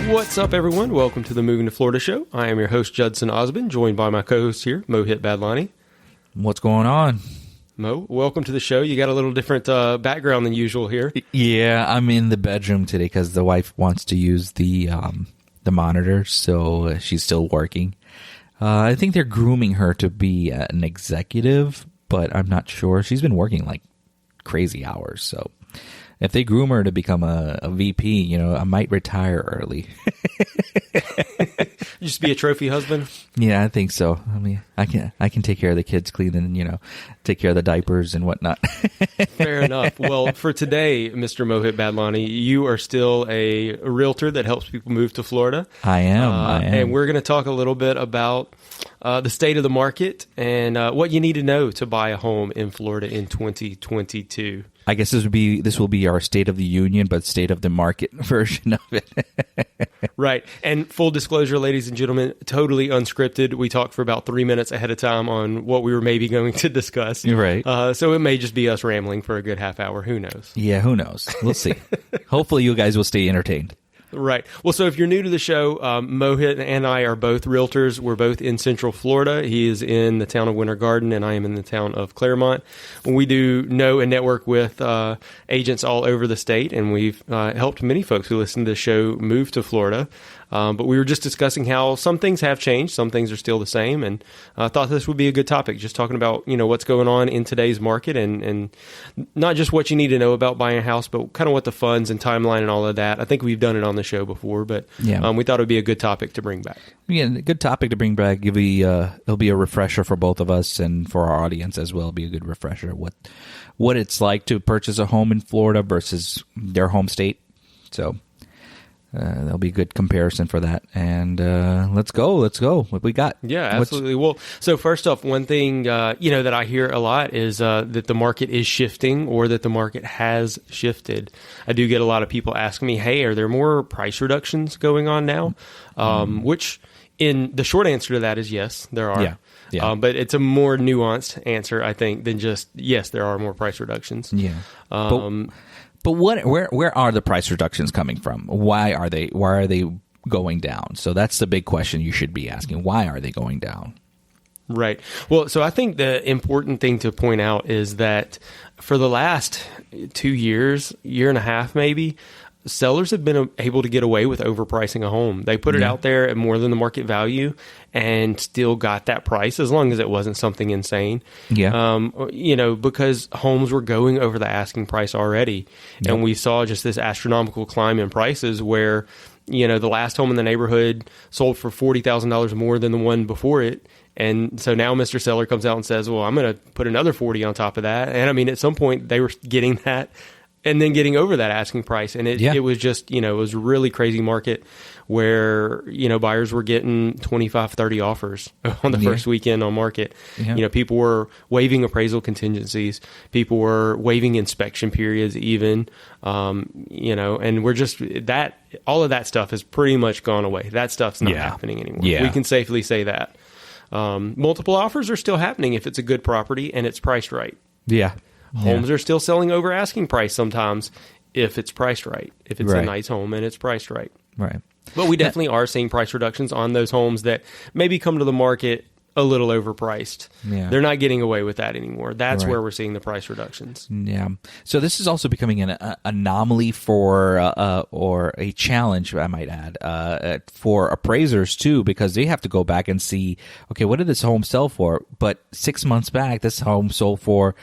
What's up, everyone? Welcome to the Moving to Florida show. I am your host, Judson Osmond, joined by my co-host here, Mohit Badlani. What's going on? Mo, welcome to the show. You got a little different background than usual here. Yeah, I'm in the bedroom today because the wife wants to use the monitor, so she's still working. I think they're grooming her to be an executive, but I'm not sure. She's been working like crazy hours, so if they groom her to become a VP, I might retire early. Just be a trophy husband? Yeah, I think so. I mean, I can take care of the kids, clean and, take care of the diapers and whatnot. Fair enough. Well, for today, Mr. Mohit Badlani, you are still a realtor that helps people move to Florida. I am. And we're going to talk a little bit about the state of the market and what you need to know to buy a home in Florida in 2022. I guess this will be our State of the Union, but State of the Market version of it. Right. And full disclosure, ladies and gentlemen, totally unscripted. We talked for about 3 minutes ahead of time on what we were maybe going to discuss. You're right. So it may just be us rambling for a good half hour. Who knows? Yeah, who knows? We'll see. Hopefully you guys will stay entertained. Right. Well, so if you're new to the show, Mohit and I are both realtors. We're both in Central Florida. He is in the town of Winter Garden, and I am in the town of Claremont. We do know and network with agents all over the state, and we've helped many folks who listen to the show move to Florida. But we were just discussing how some things have changed, some things are still the same, and I thought this would be a good topic, just talking about what's going on in today's market and not just what you need to know about buying a house, but kind of what the funds and timeline and all of that. I think we've done it on the show before, but yeah. We thought it would be a good topic to bring back. Yeah, a good topic to bring back. It'll be a refresher for both of us and for our audience as well. It'll be a good refresher what it's like to purchase a home in Florida versus their home state. So that'll be a good comparison for that. And let's go. What we got? Yeah, absolutely. Well, so first off, one thing that I hear a lot is that the market is shifting or that the market has shifted. I do get a lot of people asking me, hey, are there more price reductions going on now? Which in the short answer to that is yes, there are. Yeah. But it's a more nuanced answer, I think, than just, yes, there are more price reductions. Yeah. But where are the price reductions coming from? Why are they going down? So that's the big question you should be asking. Why are they going down? Right. Well, so I think the important thing to point out is that for the last 2 years, year and a half maybe, sellers have been able to get away with overpricing a home. They put it out there at more than the market value and still got that price as long as it wasn't something insane. Yeah. Because homes were going over the asking price already. Yep. And we saw just this astronomical climb in prices where, the last home in the neighborhood sold for $40,000 more than the one before it. And so now Mr. Seller comes out and says, well, I'm going to put another 40 on top of that. And I mean, at some point they were getting that and then getting over that asking price. And it was just, it was a really crazy market where, buyers were getting 25, 30 offers on the first weekend on market. Yeah. People were waiving appraisal contingencies. People were waiving inspection periods even, and we're just all of that stuff has pretty much gone away. That stuff's not happening anymore. Yeah. We can safely say that. Multiple offers are still happening if it's a good property and it's priced right. Yeah. Homes are still selling over asking price sometimes if it's priced right, if it's a nice home and it's priced right. Right. But we definitely are seeing price reductions on those homes that maybe come to the market a little overpriced. Yeah. They're not getting away with that anymore. That's where we're seeing the price reductions. Yeah. So this is also becoming an anomaly for, or a challenge, I might add, for appraisers too, because they have to go back and see, okay, what did this home sell for? But 6 months back, this home sold for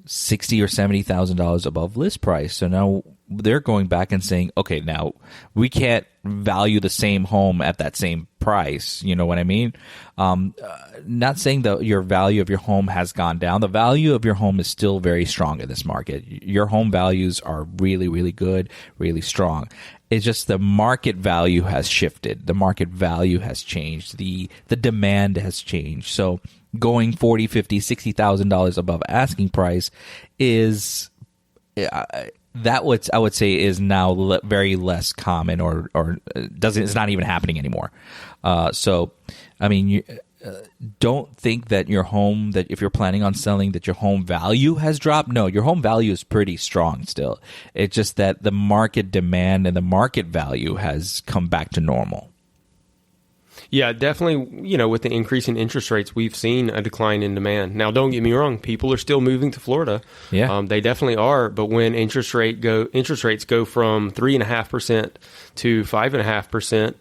$60,000 or $70,000 above list price. So now they're going back and saying, okay, now we can't value the same home at that same price. You know what I mean? Not saying that your value of your home has gone down. The value of your home is still very strong in this market. Your home values are really, really good, really strong. It's just the market value has shifted. The market value has changed. The demand has changed. So going $40,000, $50,000, $60,000 above asking price is that what I would say is now very less common, or doesn't. It's not even happening anymore. So, I mean, don't think that your home, that if you're planning on selling, that your home value has dropped. No, your home value is pretty strong still. It's just that the market demand and the market value has come back to normal. Yeah, definitely, with the increase in interest rates, we've seen a decline in demand. Now, don't get me wrong, people are still moving to Florida. Yeah. They definitely are, but when interest rates go from 3.5% to 5.5%,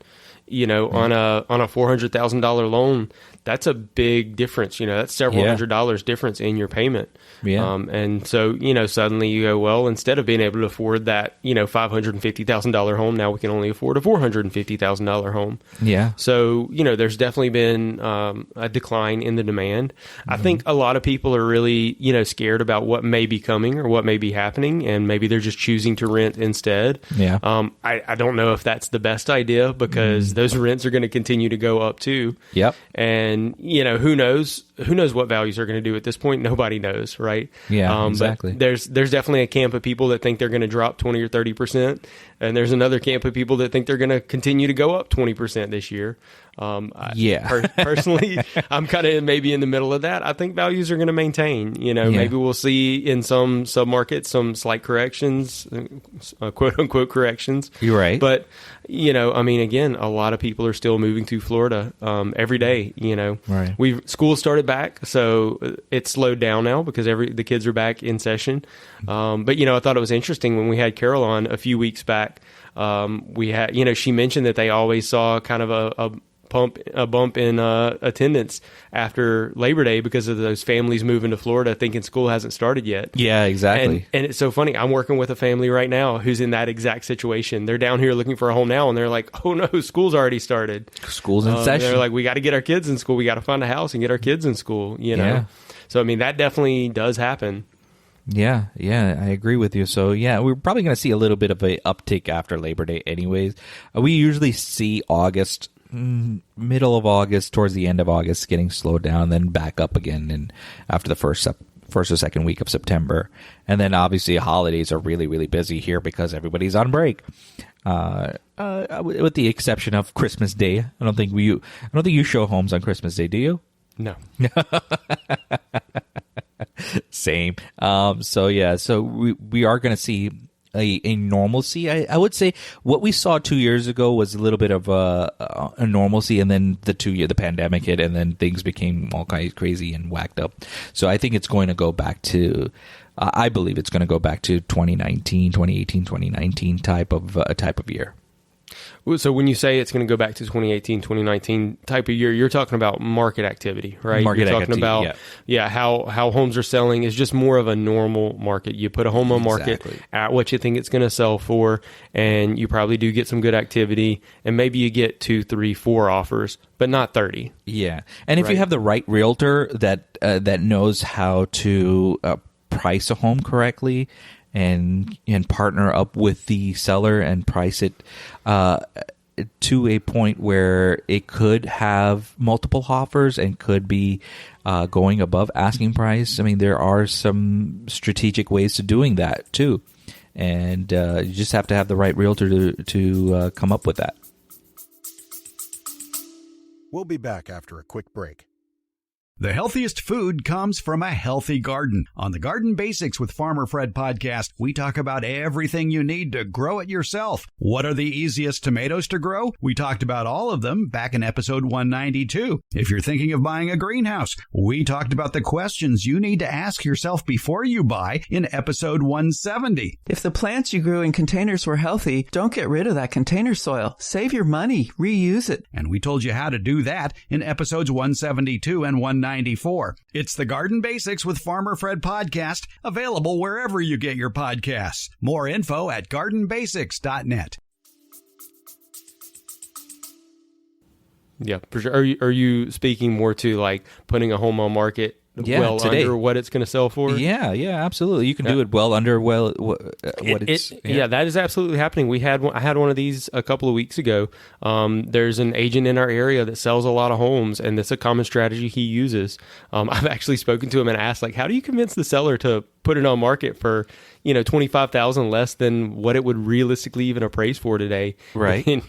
on a $400,000 loan, that's a big difference. That's several $100 difference in your payment. Yeah. And so, suddenly you go, well, instead of being able to afford that, $550,000 home, now we can only afford a $450,000 home. Yeah. So, there's definitely been a decline in the demand. I think a lot of people are really, scared about what may be coming or what may be happening, and maybe they're just choosing to rent instead. Yeah. I don't know if that's the best idea, because those rents are going to continue to go up too. Yep. And, who knows what values are going to do at this point? Nobody knows, right? Yeah, exactly. But there's definitely a camp of people that think they're going to drop 20 or 30%. And there's another camp of people that think they're going to continue to go up 20% this year. Personally, I'm kind of maybe in the middle of that. I think values are going to maintain. Maybe we'll see in some submarkets some slight corrections, quote unquote corrections. You're right. But again, a lot of people are still moving to Florida every day. Right. School started back, so it's slowed down now because the kids are back in session. But I thought it was interesting when we had Carol on a few weeks back. We had, she mentioned that they always saw kind of a bump in attendance after Labor Day because of those families moving to Florida thinking school hasn't started yet. Yeah, exactly. And it's so funny. I'm working with a family right now who's in that exact situation. They're down here looking for a home now, and they're like, oh no, school's already started. School's in session. They're like, we got to get our kids in school. We got to find a house and get our kids in school, Yeah. So, that definitely does happen. Yeah, I agree with you. So, we're probably going to see a little bit of a uptick after Labor Day anyways. We usually see August, middle of August, towards the end of August, getting slowed down, then back up again and after the first or second week of September. And then obviously holidays are really, really busy here because everybody's on break. With the exception of Christmas Day. I don't think you show homes on Christmas Day, do you? No. Same. So we are going to see a normalcy. I would say what we saw 2 years ago was a little bit of a normalcy, and then the pandemic hit, and then things became all kinds of crazy and whacked up. So I think it's going to go back to, I believe it's going to go back to 2018, 2019 type of year. So when you say it's going to go back to 2018, 2019 type of year, you're talking about market activity, right? Market you're talking activity, about how homes are selling is just more of a normal market. You put a home on market at what you think it's going to sell for, and you probably do get some good activity, and maybe you get 2, 3, 4 offers, but not 30. Yeah, and if you have the right realtor that knows how to price a home correctly, and partner up with the seller and price it to a point where it could have multiple offers and could be going above asking price. There are some strategic ways to doing that too, and you just have to have the right realtor to come up with that. We'll be back after a quick break. The healthiest food comes from a healthy garden. On the Garden Basics with Farmer Fred podcast, we talk about everything you need to grow it yourself. What are the easiest tomatoes to grow? We talked about all of them back in episode 192. If you're thinking of buying a greenhouse, we talked about the questions you need to ask yourself before you buy in episode 170. If the plants you grew in containers were healthy, don't get rid of that container soil. Save your money. Reuse it. And we told you how to do that in episodes 172 and 194. It's the Garden Basics with Farmer Fred podcast, available wherever you get your podcasts. More info at gardenbasics.net. Yeah, for sure. Are you speaking more to like putting a home on market under what it's going to sell for? Yeah, absolutely. You can do it well under what it's. Yeah, that is absolutely happening. I had one of these a couple of weeks ago. There's an agent in our area that sells a lot of homes, and that's a common strategy he uses. I've actually spoken to him and asked, like, how do you convince the seller to put it on market for $25,000 less than what it would realistically even appraise for today? Right.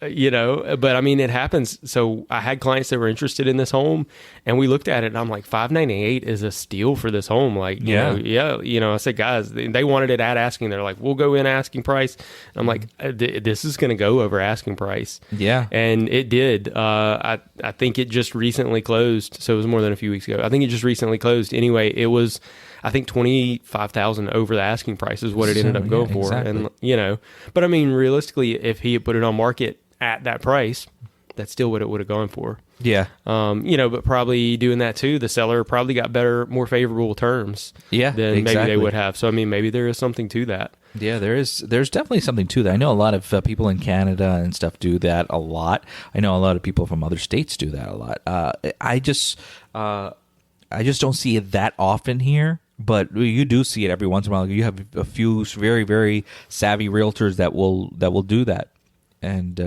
But I mean, it happens. So I had clients that were interested in this home, and we looked at it, and I'm like, $598 is a steal for this home. Like, I said, guys, they wanted it at asking. They're like, we'll go in asking price. And I'm like, this is going to go over asking price. Yeah. And it did. I think it just recently closed. So it was more than a few weeks ago. I think it just recently closed. Anyway, it was, I think, $25,000 over the asking price is what it ended up going for. Exactly. And, but I mean, realistically, if he had put it on market at that price, that's still what it would have gone for. Yeah. But probably doing that too, the seller probably got better, more favorable terms than maybe they would have. So, I mean, maybe there is something to that. Yeah, there's definitely something to that. I know a lot of people in Canada and stuff do that a lot. I know a lot of people from other states do that a lot. I just don't see it that often here. But you do see it every once in a while. You have a few very, very savvy realtors that will do that. And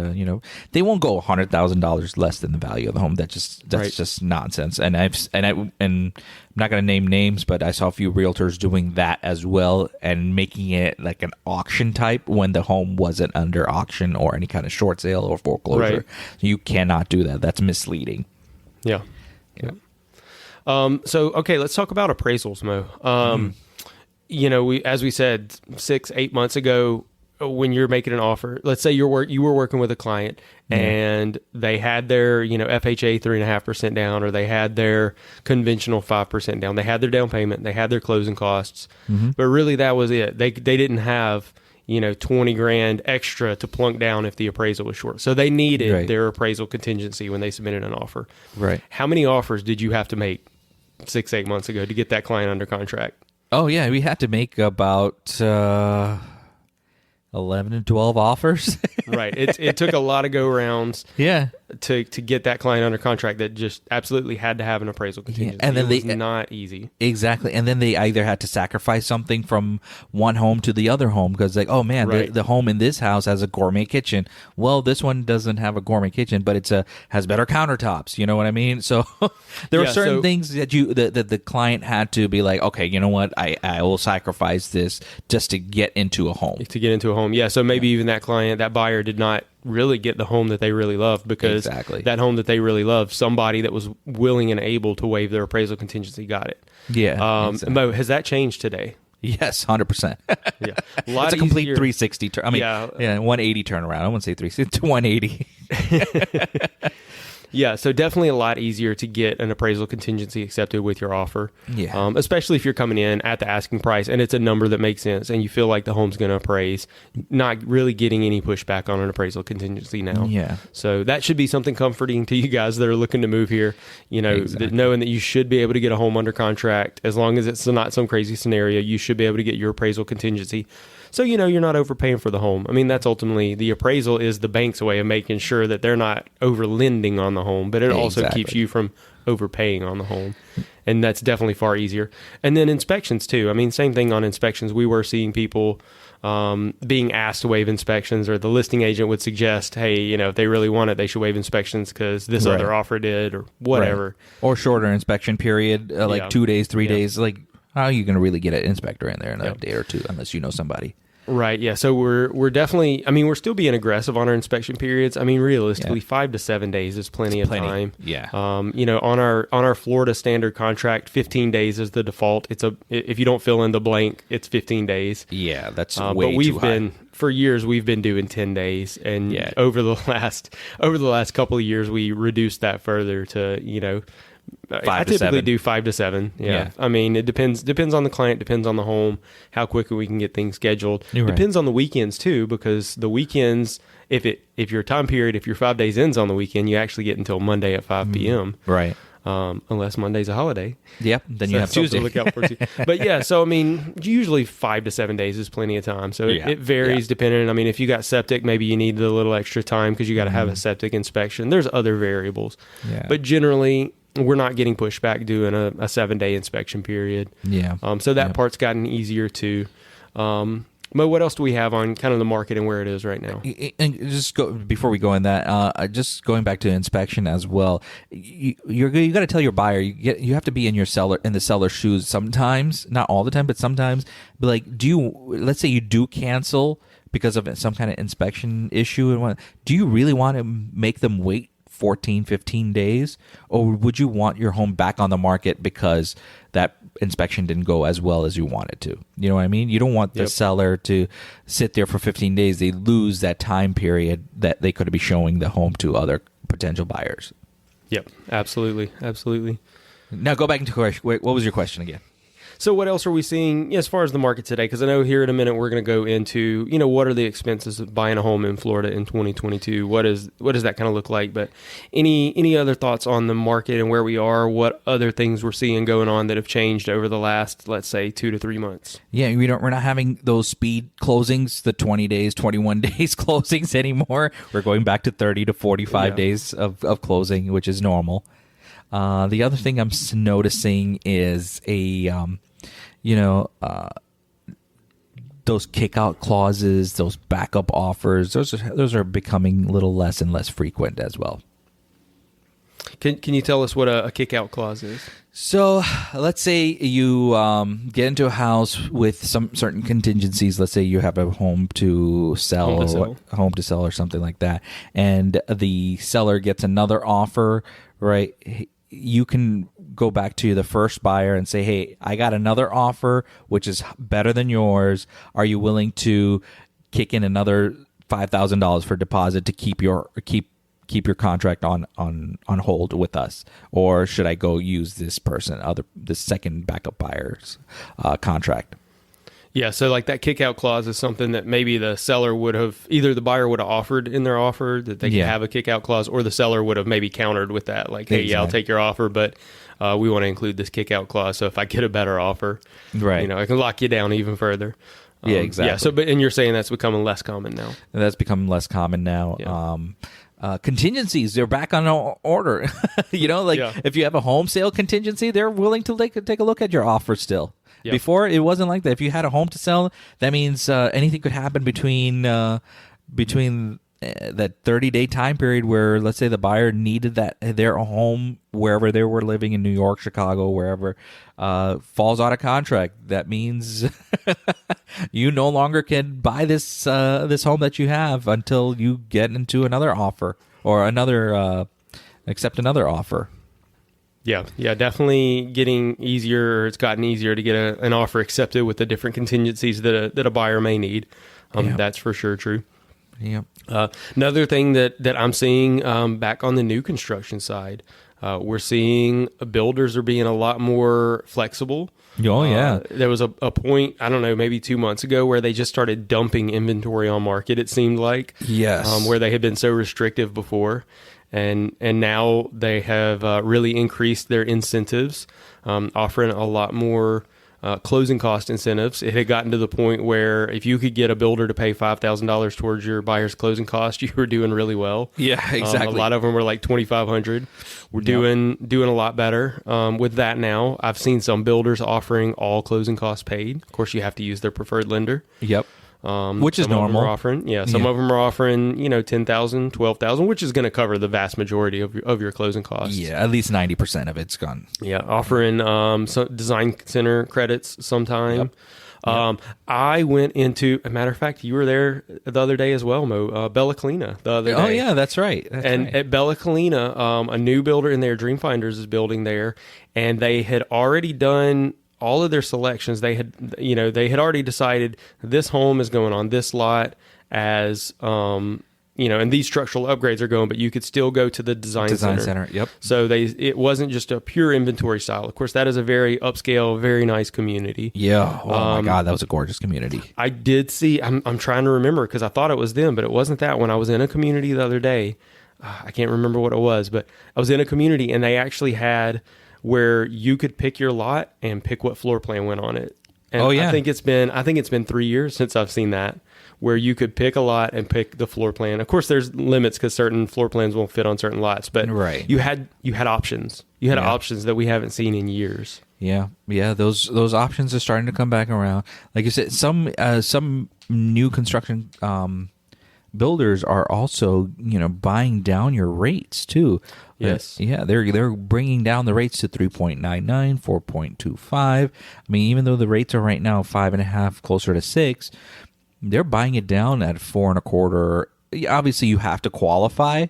they won't go $100,000 less than the value of the home. That's just nonsense. And I'm not going to name names, but I saw a few realtors doing that as well and making it like an auction type when the home wasn't under auction or any kind of short sale or foreclosure. Right. You cannot do that. That's misleading. Yeah. Okay, let's talk about appraisals, Mo. As we said 6-8 months ago, when you're making an offer, let's say you were working with a client and they had their, FHA 3.5% down, or they had their conventional 5% down. They had their down payment, they had their closing costs, but really that was it. They didn't have, $20,000 extra to plunk down if the appraisal was short. So they needed their appraisal contingency when they submitted an offer. Right. How many offers did you have to make 6-8 months ago to get that client under contract? Oh yeah, we had to make about 11 and 12 offers. Right. It took a lot of go rounds. Yeah. To get that client under contract that just absolutely had to have an appraisal contingency. Yeah. And then it was not easy. Exactly. And then they either had to sacrifice something from one home to the other home because like, oh man, the home in this house has a gourmet kitchen. Well, this one doesn't have a gourmet kitchen, but has better countertops. You know what I mean? So there were certain things that the client had to be like, okay, you know what? I will sacrifice this just to get into a home. Yeah. So maybe even that client, that buyer did not really get the home that they really loved because that home that they really loved, somebody that was willing and able to waive their appraisal contingency got it. Yeah. Mo, has that changed today? Yes, 100%. Yeah. It's a complete 360 turn. 180 turnaround. I wouldn't say 360, 180. Yeah, so definitely a lot easier to get an appraisal contingency accepted with your offer. Yeah. Especially if you're coming in at the asking price and it's a number that makes sense and you feel like the home's going to appraise, not really getting any pushback on an appraisal contingency now. Yeah. So that should be something comforting to you guys that are looking to move here, that knowing that you should be able to get a home under contract as long as it's not some crazy scenario, you should be able to get your appraisal contingency. So, you're not overpaying for the home. I mean, that's ultimately the appraisal is the bank's way of making sure that they're not over lending on the home, but it also keeps you from overpaying on the home. And that's definitely far easier. And then inspections too. I mean, same thing on inspections. We were seeing people being asked to waive inspections, or the listing agent would suggest, hey, if they really want it, they should waive inspections because this other offer did or whatever. Right. Or shorter inspection period, 2 days, 3 days. Like, how are you going to really get an inspector in there in a day or two unless you know somebody? Right. Yeah. So we're definitely, we're still being aggressive on our inspection periods. I mean, realistically, 5 to 7 days is plenty of time. Yeah. On our Florida standard contract, 15 days is the default. If you don't fill in the blank, it's 15, days. Yeah. That's but way too high. For years, we've been doing 10 days. And over the last couple of years, we reduced that further to, I typically do 5 to 7. Yeah. I mean, it depends on the client, depends on the home, how quickly we can get things scheduled. Depends on the weekends too, because the weekends, if your time period, if your 5 days ends on the weekend, you actually get until Monday at 5 p.m. Right. Unless Monday's a holiday. Yep. Then you have Tuesday. To look out for. But yeah, so usually 5 to 7 days is plenty of time. So it varies depending. If you got septic, maybe you need a little extra time because you got to have a septic inspection. There's other variables. Yeah. But generally, we're not getting pushback doing a 7-day inspection period. Yeah. So that part's gotten easier too. Mo, what else do we have on kind of the market and where it is right now? And before we go in that, just going back to inspection as well. You got to tell your buyer you have to be in the seller's shoes sometimes, not all the time, but sometimes. But like, let's say you do cancel because of some kind of inspection issue, and do you really want to make them wait 14, 15 days, or would you want your home back on the market because that inspection didn't go as well as you wanted to? You know what I mean? You don't want the seller to sit there for 15 days. They lose that time period that they could be showing the home to other potential buyers. Yep, absolutely. Now go back into question. What was your question again? So what else are we seeing as far as the market today? Because I know here in a minute we're going to go into, what are the expenses of buying a home in Florida in 2022? What does that kind of look like? But any other thoughts on the market and where we are? What other things we're seeing going on that have changed over the last, let's say, 2 to 3 months? Yeah, we're not having those speed closings, the 20 days, 21 days closings anymore. We're going back to 30 to 45 days of closing, which is normal. The other thing I'm noticing is those kick-out clauses, those backup offers. Those are becoming a little less and less frequent as well. Can you tell us what a kick-out clause is? So let's say you get into a house with some certain contingencies. Let's say you have a home to sell or something like that, and the seller gets another offer, right? You can go back to the first buyer and say, hey, I got another offer, which is better than yours. Are you willing to kick in another $5,000 for deposit to keep your contract on hold with us? Or should I go use this second backup buyer's contract? Yeah, so like that kick-out clause is something that maybe the seller would have, either the buyer would have offered in their offer that they could have a kick-out clause, or the seller would have maybe countered with that, like, hey, I'll take your offer, but we want to include this kick-out clause, so if I get a better offer, right, I can lock you down even further. Yeah, exactly. Yeah, so, and you're saying that's becoming less common now. That's becoming less common now. Yeah. Contingencies, they're back on order. If you have a home sale contingency, they're willing to take a look at your offer still. Yep. Before, it wasn't like that. If you had a home to sell, that means anything could happen between that 30-day time period where, let's say, the buyer needed their home wherever they were living in New York, Chicago, wherever, falls out of contract. That means you no longer can buy this home that you have until you get into another offer or accept another offer. Yeah, definitely getting easier. It's gotten easier to get an offer accepted with the different contingencies that a buyer may need. That's for sure true. Yeah. Another thing that I'm seeing back on the new construction side, we're seeing builders are being a lot more flexible. Oh, yeah. There was a point, I don't know, maybe 2 months ago where they just started dumping inventory on market, it seemed like. Yes. Where they had been so restrictive before. And now they have really increased their incentives, offering a lot more closing cost incentives. It had gotten to the point where if you could get a builder to pay $5,000 towards your buyer's closing cost, you were doing really well. Yeah, exactly. A lot of them were like $2,500. We're doing a lot better with that now. I've seen some builders offering all closing costs paid. Of course, you have to use their preferred lender. Yep. Which is normal. Some of them are offering, $10,000, $12,000, which is going to cover the vast majority of your closing costs. Yeah, at least 90% of it's gone. Yeah, offering some design center credits sometime. Yep. I went into, a matter of fact, you were there the other day as well, Mo, Bella Collina the other day. Oh, yeah, that's right. At Bella Collina, a new builder in there, Dream Finders, is building there, and they had already done all of their selections. They had already decided this home is going on this lot as, and these structural upgrades are going, but you could still go to the design center. Yep. So it wasn't just a pure inventory style. Of course, that is a very upscale, very nice community. Yeah. Oh my God, that was a gorgeous community. I did see, I'm trying to remember because I thought it was them, but it wasn't that one. I was in a community the other day. I can't remember what it was, but I was in a community and they actually had where you could pick your lot and pick what floor plan went on it. And I think it's been 3 years since I've seen that, where you could pick a lot and pick the floor plan. Of course, there's limits because certain floor plans won't fit on certain lots, but you had options. You had options that we haven't seen in years. Yeah. Those options are starting to come back around. Like you said, some new construction builders are also buying down your rates too. Yes. Yeah, they're bringing down the rates to 3.99, 4.25. I mean, even though the rates are right now 5.5, closer to 6, they're buying it down at 4.25. Obviously, you have to qualify,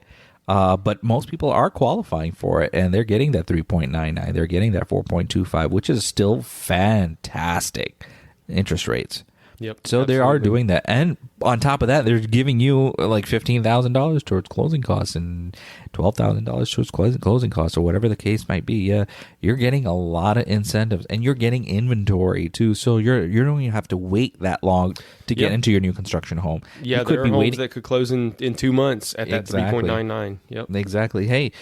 but most people are qualifying for it, and they're getting that 3.99. They're getting that 4.25, which is still fantastic interest rates. Yep. So absolutely. they are doing that, and on top of that, they're giving you like $15,000 towards closing costs and $12,000 towards closing costs, or whatever the case might be. Yeah, you're getting a lot of incentives, and you're getting inventory too. So you don't even have to wait that long to get into your new construction home. Yeah, you could there are homes that could close in 2 months at that Exactly. 3.99. Yep. Exactly. Hey,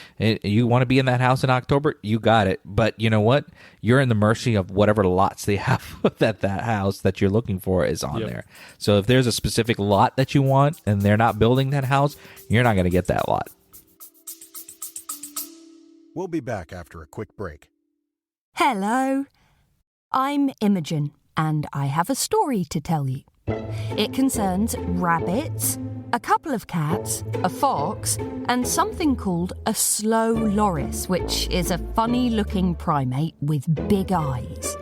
you want to be in that house in October? You got it. But you know what? You're in the mercy of whatever lots they have that house that you're looking for is on there. So if there's a specific lot that you want and they're not building that house, you're not going to get that lot. We'll be back after a quick break. Hello, I'm Imogen, and I have a story to tell you. It concerns rabbits, a couple of cats, a fox, and something called a slow loris, which is a funny-looking primate with big eyes.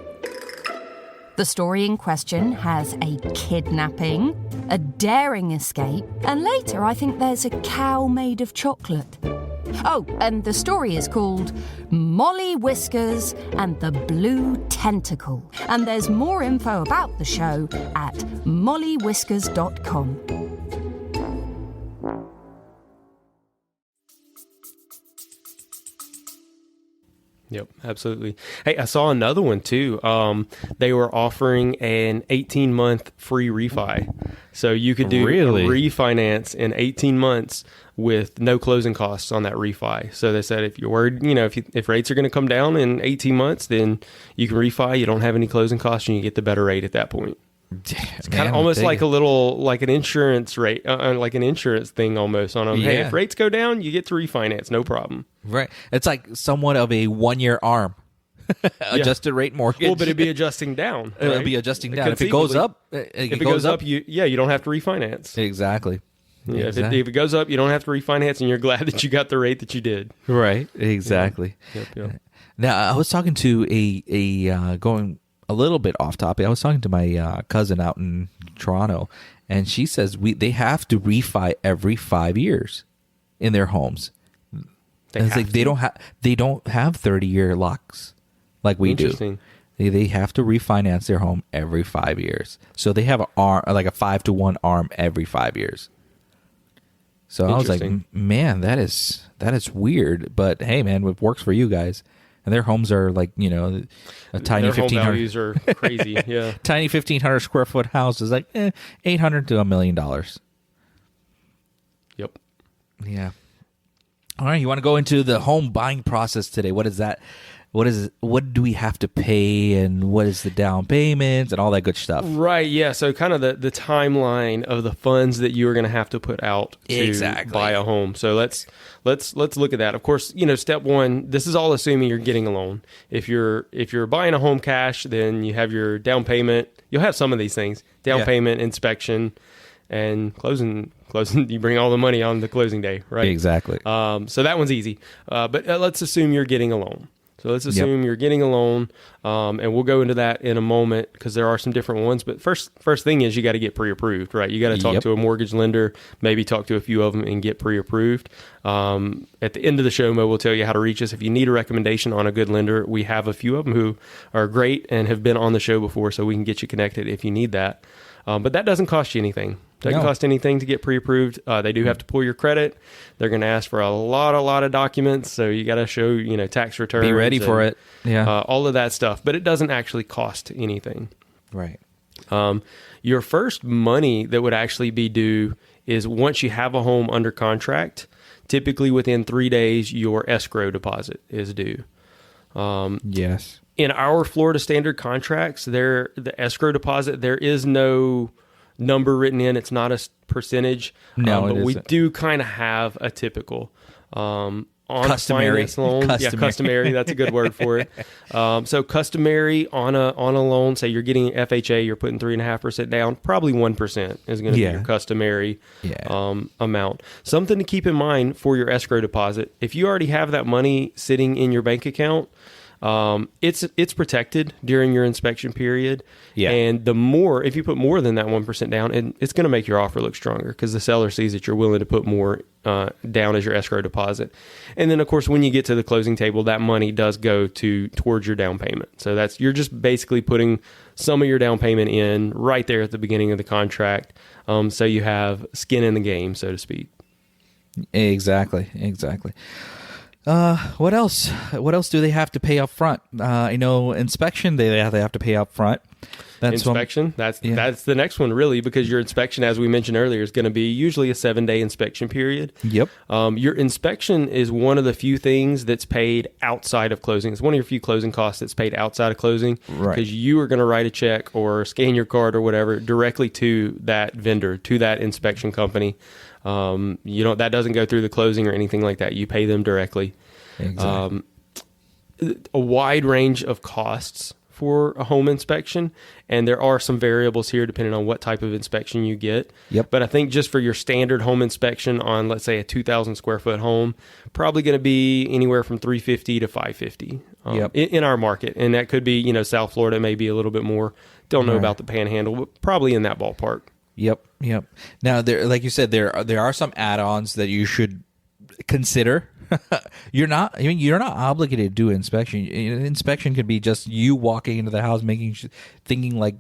The story in question has a kidnapping, a daring escape, and later I think there's a cow made of chocolate. Oh, and the story is called Molly Whiskers and the Blue Tentacle. And there's more info about the show at mollywhiskers.com. Yep, absolutely. Hey, I saw another one too. They were offering an 18-month free refi. So you could do a refinance in 18 months with no closing costs on that refi. So they said if you're worried, if rates are going to come down in 18 months, then you can refi. You don't have any closing costs and you get the better rate at that point. It's kind of almost like like an insurance rate, like an insurance thing almost on them. Yeah. Hey, if rates go down, you get to refinance, no problem. Right. It's like somewhat of a 1-year ARM. Adjusted rate mortgage. Well, but it'd be adjusting down. Right? It'll be adjusting down. If it goes up, you don't have to refinance. Exactly. Yeah, exactly. If it goes up, you don't have to refinance, and you're glad that you got the rate that you did. Right. Exactly. Yep. Now, I was talking to going a little bit off topic. I was talking to my cousin out in Toronto, and she says they have to refi every 5 years in their homes. They don't have 30-year locks like we do. They have to refinance their home every 5 years. So they have a 5-to-1 arm every 5 years. So I was like, man, that is weird. But hey, man, it works for you guys. And their homes are like, a tiny 1,500. Home values are crazy. Yeah, tiny 1,500 square foot house is like $800 to $1 million. Yep. Yeah. All right, you want to go into the home buying process today? What is that? What do we have to pay, and what is the down payments and all that good stuff? Right, yeah. So kind of the timeline of the funds that you are going to have to put out to buy a home. So let's look at that. Of course, step one, this is all assuming you're getting a loan. If you're buying a home cash, then you have your down payment. You'll have some of these things: down payment, inspection, and closing. You bring all the money on the closing day, right? Exactly. So that one's easy. But let's assume you're getting a loan. So let's assume you're getting a loan, and we'll go into that in a moment because there are some different ones. But first thing is you got to get pre-approved, right? You got to talk to a mortgage lender, maybe talk to a few of them and get pre-approved. At the end of the show, Mo will tell you how to reach us. If you need a recommendation on a good lender, we have a few of them who are great and have been on the show before, so we can get you connected if you need that. But that doesn't cost you anything. Doesn't cost anything to get pre-approved. They do have to pull your credit. They're going to ask for a lot of documents. So you got to show, tax returns. Be ready for it. Yeah. All of that stuff. But it doesn't actually cost anything. Right. Your first money that would actually be due is once you have a home under contract. Typically within 3 days, your escrow deposit is due. Yes. In our Florida standard contracts, the escrow deposit, there is no number written in. It's not a percentage. No, but we do kind of have a typical on customary a finance loan. Customary. That's a good word for it. So customary on a loan, say you're getting FHA, you're putting 3.5% down. Probably 1% is going to be your customary amount. Something to keep in mind for your escrow deposit: if you already have that money sitting in your bank account, It's protected during your inspection period. Yeah. And if you put more than that 1% down, it's going to make your offer look stronger because the seller sees that you're willing to put more down as your escrow deposit. And then, of course, when you get to the closing table, that money does go towards your down payment. So you're just basically putting some of your down payment in right there at the beginning of the contract. So you have skin in the game, so to speak. Exactly. What else? What else do they have to pay up front? I know inspection, they have to pay up front. That's the next one, really, because your inspection, as we mentioned earlier, is going to be usually a 7-day inspection period. Yep. Your inspection is one of the few things that's paid outside of closing. It's one of your few closing costs that's paid outside of closing, right? Because you are going to write a check or scan your card or whatever directly to that vendor, to that inspection company. That doesn't go through the closing or anything like that. You pay them directly. Exactly. A wide range of costs for a home inspection, and there are some variables here depending on what type of inspection you get. Yep. But I think just for your standard home inspection on, let's say, a 2,000 square foot home, probably going to be anywhere from $350 to $550 in our market. And that could be, South Florida may be a little bit more. Don't know about the Panhandle, but probably in that ballpark. Yep. Now, like you said, there are some add-ons that you should consider. You're not obligated to do inspection. Inspection could be just you walking into the house, thinking like,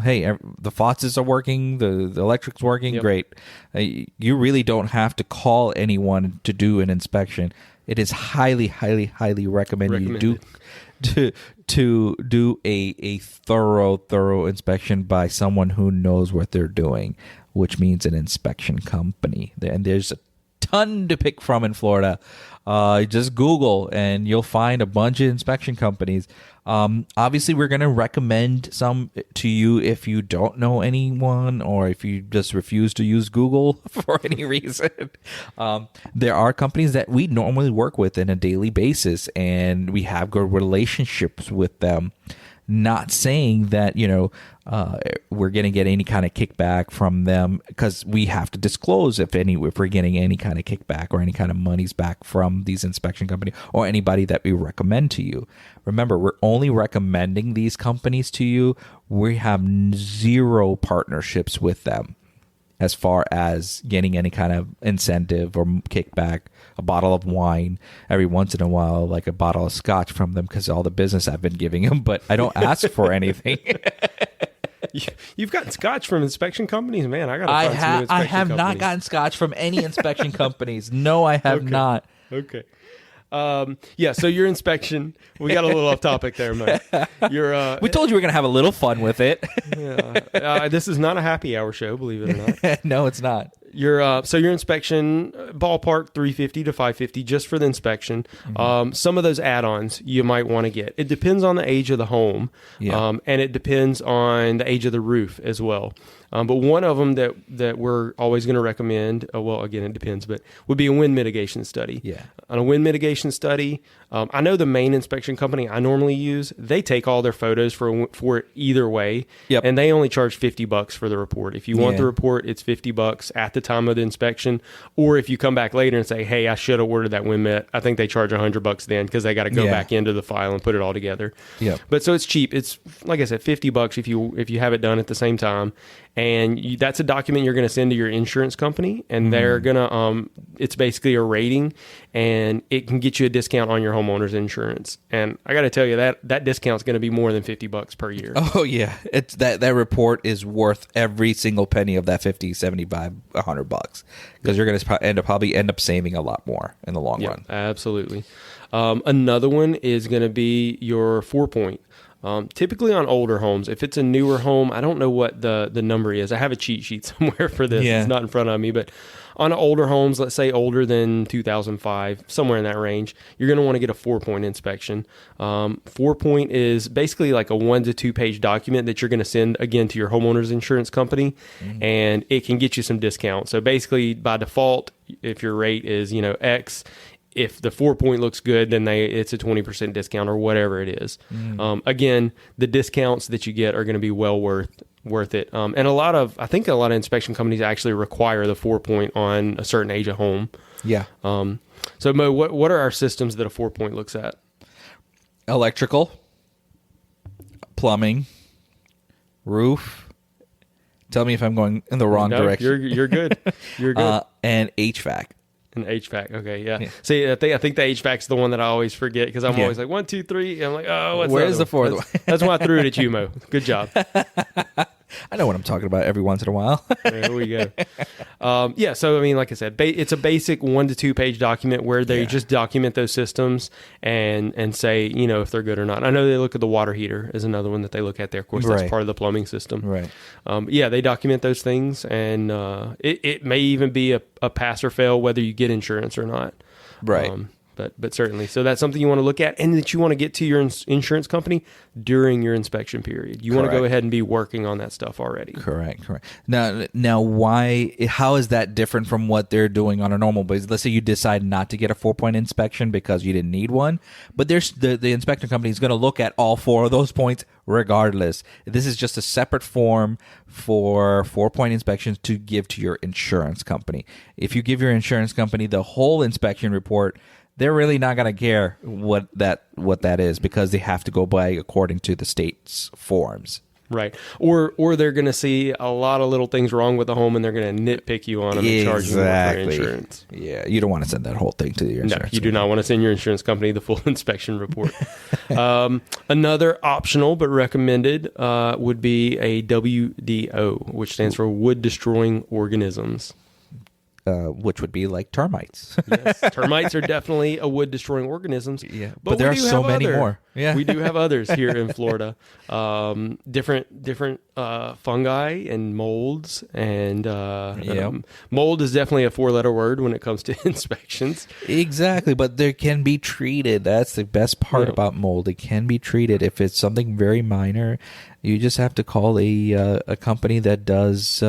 hey, the faucets are working, the electric's working, Yep. Great. You really don't have to call anyone to do an inspection. It is highly, highly, highly recommended you do a thorough inspection by someone who knows what they're doing, which means an inspection company. And there's a ton to pick from in Florida. Just Google and you'll find a bunch of inspection companies. Obviously, we're going to recommend some to you if you don't know anyone or if you just refuse to use Google for any reason. There are companies that we normally work with on a daily basis, and we have good relationships with them. Not saying that, we're going to get any kind of kickback from them, because we have to disclose if we're getting any kind of kickback or any kind of monies back from these inspection companies or anybody that we recommend to you. Remember, we're only recommending these companies to you. We have zero partnerships with them as far as getting any kind of incentive or kickback, a bottle of wine every once in a while, like a bottle of scotch from them, because all the business I've been giving them, but I don't ask for anything. You've gotten scotch from inspection companies? Man, I got to find some new inspection I have companies. not gotten scotch from any inspection companies. No, I have not. Okay. So your inspection, we got a little off topic there, man. We told you we are going to have a little fun with it. This is not a happy hour show, believe it or not. No, it's not. Your inspection ballpark $350 to $550 just for the inspection. Mm-hmm. Some of those add-ons you might want to get. It depends on the age of the home, and it depends on the age of the roof as well. But one of them that we're always going to recommend, again, it depends, but would be a wind mitigation study. Yeah. On a wind mitigation study, I know the main inspection company I normally use, they take all their photos for either way, and they only charge $50 for the report. If you want the report, it's $50 at the time of the inspection, or if you come back later and say, hey, I should have ordered that wind mit, I think they charge $100 then, because they got to go back into the file and put it all together. Yeah. But so it's cheap. It's, like I said, $50 if you have it done at the same time. And that's a document you're going to send to your insurance company, and they're going to, it's basically a rating, and it can get you a discount on your homeowner's insurance. And I got to tell you, that discount's going to be more than $50 per year. Oh, yeah. It's that report is worth every single penny of that $50, $75, $100, because you're going to probably end up saving a lot more in the long run. Absolutely. Another one is going to be your 4-point. Typically on older homes, if it's a newer home, I don't know what the number is. I have a cheat sheet somewhere for this. It's not in front of me, but on older homes, let's say older than 2005, somewhere in that range, you're going to want to get a 4-point inspection. 4-point is basically like a 1 to 2 page document that you're going to send again to your homeowner's insurance company, and it can get you some discount. So basically by default, if your rate is, X, if the 4-point looks good, then it's a 20% discount or whatever it is. Again, the discounts that you get are going to be well worth it. And I think a lot of inspection companies actually require the 4-point on a certain age of home. Yeah. So Mo, what are our systems that a 4-point looks at? electrical, plumbing, roof. Tell me if I'm going in the wrong direction. You're good. You're good. And HVAC. And HVAC. Okay, yeah. See, I think the HVAC's the one that I always forget because I'm always like 1, 2, 3. I'm like, oh, what's Where's the fourth one? That's why I threw it at you, Mo. Good job. I know what I'm talking about every once in a while. There we go. Yeah, so I mean, like I said, it's a basic 1 to 2 page document where they just document those systems and say, if they're good or not. I know they look at the water heater is another one that they look at there. Of course, that's part of the plumbing system. Right. They document those things, and it may even be a pass or fail whether you get insurance or not. Right. But certainly. So that's something you want to look at and that you want to get to your insurance company during your inspection period. You want to go ahead and be working on that stuff already. Correct. Now, how is that different from what they're doing on a normal basis? Let's say you decide not to get a 4-point inspection because you didn't need one, but there's the inspection company is going to look at all 4 of those points regardless. This is just a separate form for 4-point inspections to give to your insurance company. If you give your insurance company the whole inspection report, they're really not going to care what that is because they have to go by according to the state's forms. Right. Or they're going to see a lot of little things wrong with the home and they're going to nitpick you on them and charge you more for insurance. Yeah, you don't want to send that whole thing to your insurance. No, you do not want to send your insurance company the full inspection report. Another optional but recommended would be a WDO, which stands for Wood Destroying Organisms. Which would be like termites. Yes, termites are definitely a wood-destroying organisms. Yeah, but there are so many more. Yeah, we do have others here in Florida. Different fungi and molds, and mold is definitely a 4-letter word when it comes to inspections. Exactly, but they can be treated. That's the best part about mold. It can be treated. If it's something very minor, you just have to call a company that does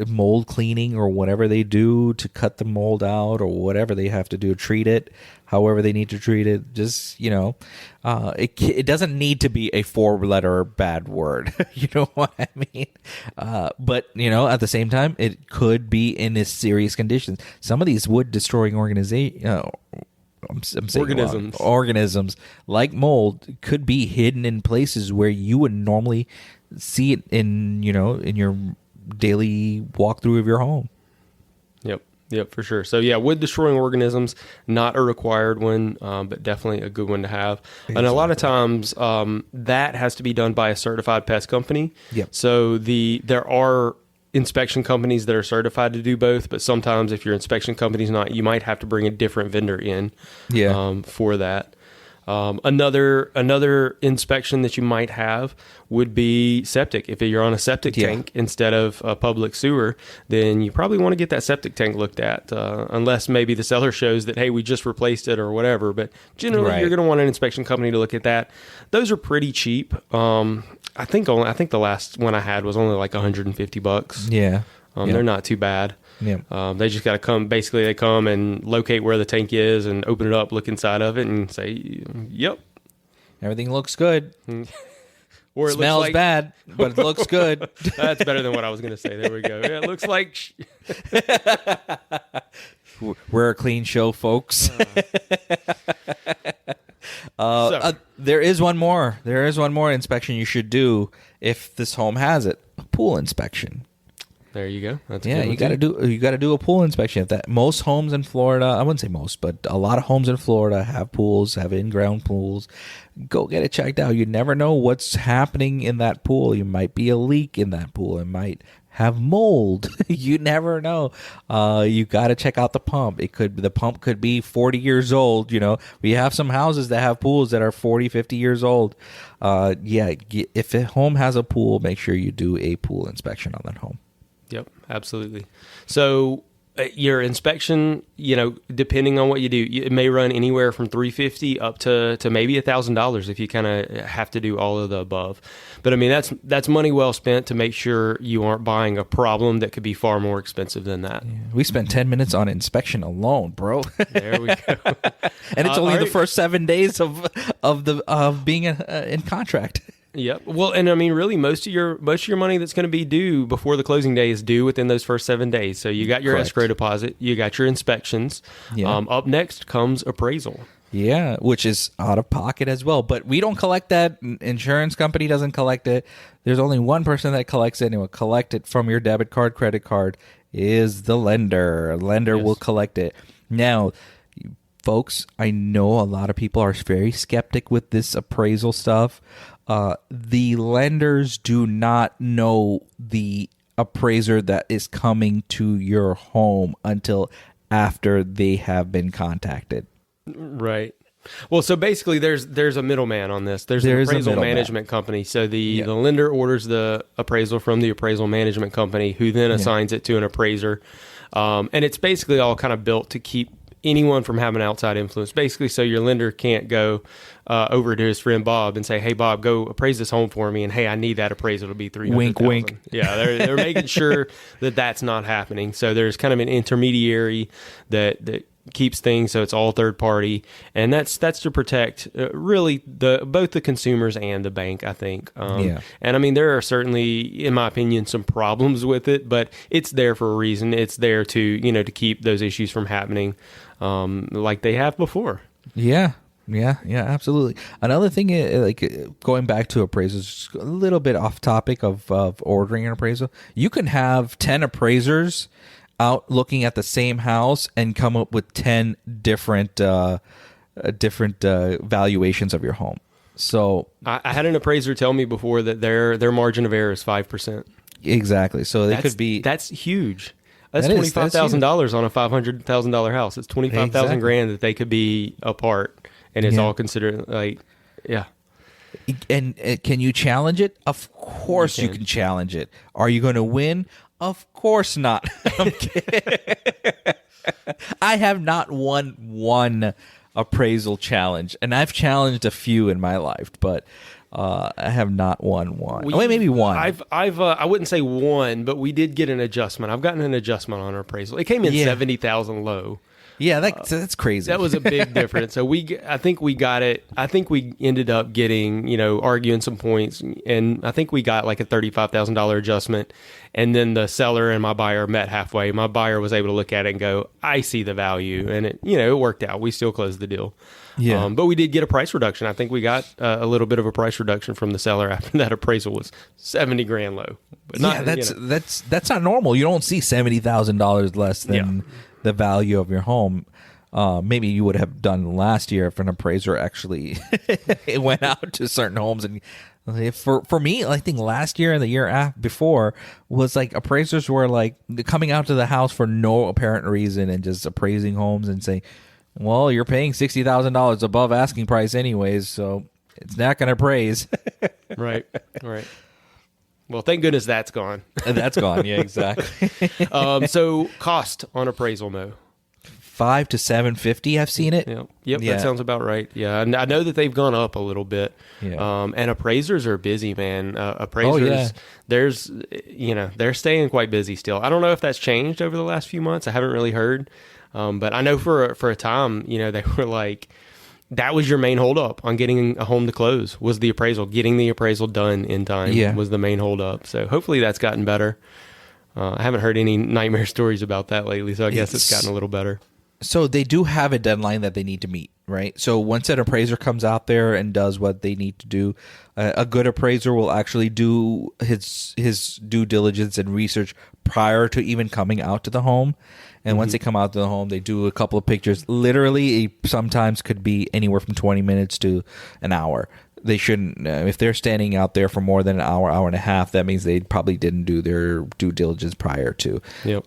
mold cleaning or whatever they do to cut the mold out or whatever they have to do to treat it, however they need to treat it. Just, it doesn't need to be a 4-letter bad word. You know what I mean? But, at the same time, it could be in a serious condition. Some of these wood destroying organisms like mold could be hidden in places where you would normally see it in your daily walkthrough of your home. Yep, for sure. So wood destroying organisms, not a required one, but definitely a good one to have. Exactly. And a lot of times that has to be done by a certified pest company. Yep. So there are inspection companies that are certified to do both, but sometimes if your inspection company's not, you might have to bring a different vendor in for that. Another inspection that you might have would be septic. If you're on a septic tank instead of a public sewer, then you probably want to get that septic tank looked at, unless maybe the seller shows that, hey, we just replaced it or whatever. But generally, you're going to want an inspection company to look at that. Those are pretty cheap. I think the last one I had was only like $150. Yeah. They're not too bad. Yeah. They just got to come. Basically, they come and locate where the tank is and open it up, look inside of it, and say, "Yep, everything looks good." Or it smells bad, but it looks good. That's better than what I was going to say. There we go. Yeah, it looks like. We're a clean show, folks. There is one more. There is one more inspection you should do if this home has it. A pool inspection. There you go. That's you got to do a pool inspection. If that most homes in Florida, I wouldn't say most, but a lot of homes in Florida have pools, have in-ground pools. Go get it checked out. You never know what's happening in that pool. You might be a leak in that pool. It might have mold. You never know. You got to check out the pump. The pump could be 40 years old. We have some houses that have pools that are 40, 50 years old. If a home has a pool, make sure you do a pool inspection on that home. Yep, absolutely. So your inspection, depending on what you do, it may run anywhere from $350 up to maybe $1,000 if you kind of have to do all of the above. But I mean, that's money well spent to make sure you aren't buying a problem that could be far more expensive than that. Yeah. We spent 10 minutes on inspection alone, bro. There we go. And it's only the first 7 days of being in contract. Yep. Well, and I mean, really, most of your money that's going to be due before the closing day is due within those first 7 days. So you got your escrow deposit, you got your inspections. Yeah. Up next comes appraisal. Yeah, which is out of pocket as well. But we don't collect that. Insurance company doesn't collect it. There's only one person that collects it, and will collect it from your debit card, credit card, is the lender. Lender will collect it. Now, folks, I know a lot of people are very skeptic with this appraisal stuff. The lenders do not know the appraiser that is coming to your home until after they have been contacted. Right. Well, so basically there's a middleman on this. There's an appraisal management company. So the lender orders the appraisal from the appraisal management company, who then assigns it to an appraiser. And it's basically all kind of built to keep anyone from having outside influence. Basically, so your lender can't go over to his friend Bob and say, "Hey, Bob, go appraise this home for me." And hey, I need that appraisal to be $300,000. Wink, wink. Yeah, they're making sure that that's not happening. So there's kind of an intermediary that keeps things, so it's all third party, and that's to protect really both the consumers and the bank, I think. And I mean, there are certainly, in my opinion, some problems with it, but it's there for a reason. It's there to keep those issues from happening like they have before. Yeah, absolutely. Another thing, like going back to appraisals, a little bit off topic of ordering an appraisal. You can have 10 appraisers out looking at the same house and come up with 10 different valuations of your home. So I had an appraiser tell me before that their margin of error is 5%. Exactly. So that's huge. That's $25,000 on a $500,000 house. It's $25,000 grand that they could be apart, and it's all considered And can you challenge it? Of course you can challenge it. Are you going to win? Of course not. I'm kidding. I have not won one appraisal challenge, and I've challenged a few in my life, but I have not won one. Maybe one. I wouldn't say one, but we did get an adjustment. I've gotten an adjustment on our appraisal. It came in $70,000 low. Yeah, that's crazy. That was a big difference. So I think we got it. I think we ended up getting, arguing some points, and I think we got like a $35,000 adjustment. And then the seller and my buyer met halfway. My buyer was able to look at it and go, "I see the value," and it worked out. We still closed the deal. Yeah, but we did get a price reduction. I think we got a little bit of a price reduction from the seller after that appraisal was $70,000 low. But that's not normal. You don't see $70,000 less than the value of your home. Maybe you would have done last year if an appraiser actually went out to certain homes. And for me, I think last year and the year before was like appraisers were like coming out to the house for no apparent reason and just appraising homes and saying, "Well, you're paying $60,000 above asking price anyways, so it's not going to appraise." Right. Well, thank goodness that's gone. That's gone. Yeah, exactly. So cost on appraisal, Mo? $500 to $750. I've seen it. Yep. That sounds about right. Yeah, and I know that they've gone up a little bit. Yeah. And appraisers are busy, man. Appraisers, they're staying quite busy still. I don't know if that's changed over the last few months. I haven't really heard, but I know for a time, they were like, that was your main holdup on getting a home to close, was the appraisal. Getting the appraisal done in time was the main holdup. So hopefully that's gotten better. I haven't heard any nightmare stories about that lately, so I guess it's gotten a little better. So they do have a deadline that they need to meet, right? So once an appraiser comes out there and does what they need to do, a good appraiser will actually do his due diligence and research prior to even coming out to the home. And once they come out to the home, they do a couple of pictures. Literally, sometimes could be anywhere from 20 minutes to an hour. They shouldn't, if they're standing out there for more than an hour, hour and a half, that means they probably didn't do their due diligence prior to. Yep.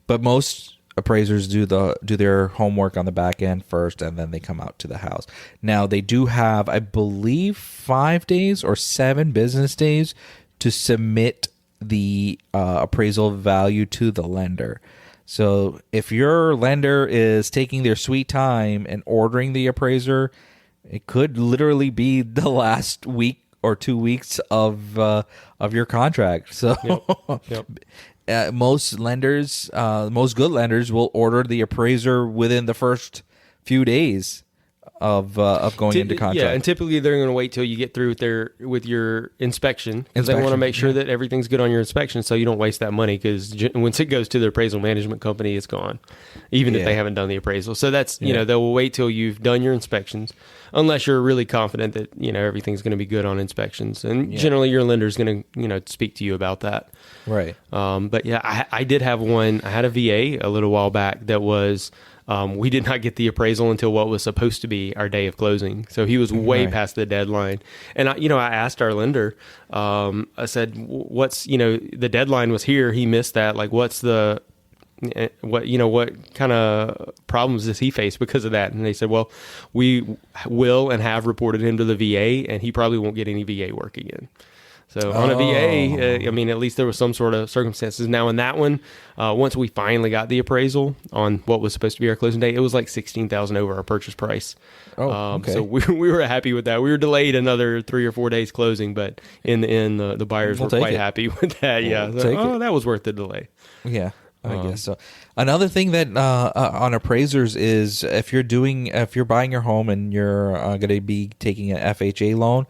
But most appraisers do their homework on the back end first, and then they come out to the house. Now, they do have, I believe, 5 days or 7 business days to submit the appraisal value to the lender. So if your lender is taking their sweet time and ordering the appraiser, it could literally be the last week or 2 weeks of your contract. So most lenders, most good lenders will order the appraiser within the first few days of going into contract. Yeah, and typically they're going to wait till you get through with your inspection, because they want to make sure that everything's good on your inspection, so you don't waste that money, because once it goes to the appraisal management company, it's gone, even if they haven't done the appraisal. So that's, they will wait till you've done your inspections, unless you're really confident that, everything's going to be good on inspections. And generally your lender's going to, speak to you about that. Right. But yeah, I did have one. I had a VA a little while back that was... we did not get the appraisal until what was supposed to be our day of closing. So he was way past the deadline. And, I asked our lender, I said, what's, the deadline was here. He missed that. Like, what's the, what kind of problems does he face because of that? And they said, well, we will and have reported him to the VA, and he probably won't get any VA work again. So on a VA, at least there was some sort of circumstances. Now in that one, once we finally got the appraisal on what was supposed to be our closing date, it was like $16,000 over our purchase price. Okay. So we were happy with that. We were delayed another 3 or 4 days closing, but in the end, the buyers were quite happy with that. That was worth the delay. Yeah. I guess so. Another thing that on appraisers is if you're buying your home and you're going to be taking an FHA loan,